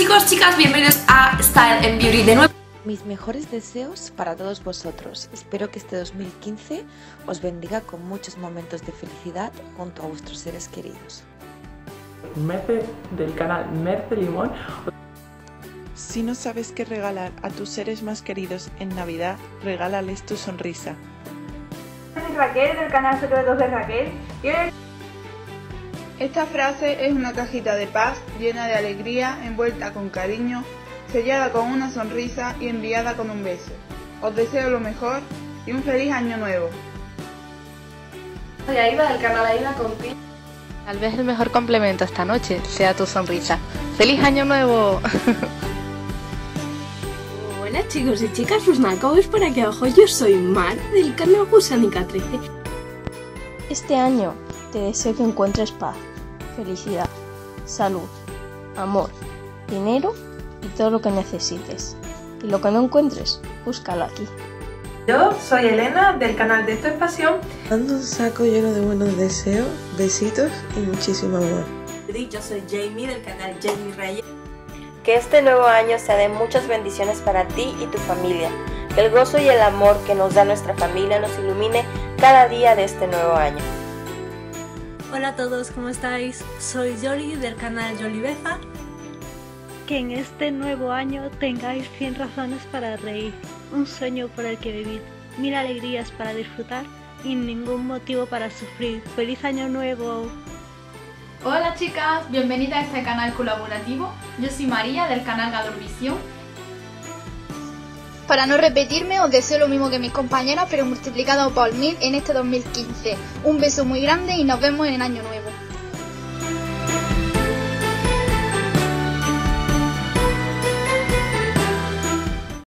chicos, chicas, bienvenidos a Style and Beauty de nuevo. Mis mejores deseos para todos vosotros. Espero que este 2015 os bendiga con muchos momentos de felicidad junto a vuestros seres queridos. Merce del canal Merce Limón. Si no sabes qué regalar a tus seres más queridos en Navidad, regálales tu sonrisa. Soy Raquel del canal Secretos de Raquel. Esta frase es una cajita de paz llena de alegría, envuelta con cariño, sellada con una sonrisa y enviada con un beso. Os deseo lo mejor y un feliz año nuevo. Soy Aida del canal Aida Contigo. Tal vez el mejor complemento esta noche sea tu sonrisa. ¡Feliz año nuevo! Hola chicos y chicas, pues nada, como veis por aquí abajo, yo soy Mar del canal Gusanica 13. Este año te deseo que encuentres paz, felicidad, salud, amor, dinero y todo lo que necesites. Y lo que no encuentres, búscalo aquí. Yo soy Elena del canal de Esto es Pasión. Mando un saco lleno de buenos deseos, besitos y muchísimo amor. Yo soy Jamie del canal Jamie Reyes. Que este nuevo año sea de muchas bendiciones para ti y tu familia. Que el gozo y el amor que nos da nuestra familia nos ilumine cada día de este nuevo año. Hola a todos, ¿cómo estáis? Soy Yoli del canal Yoli Beza. Que en este nuevo año tengáis 100 razones para reír, un sueño por el que vivir, 1000 alegrías para disfrutar y ningún motivo para sufrir. ¡Feliz año nuevo! Hola chicas, bienvenidas a este canal colaborativo. Yo soy María del canal Gadorvisión. Para no repetirme, os deseo lo mismo que mis compañeras, pero multiplicado por 1000 en este 2015. Un beso muy grande y nos vemos en el año nuevo.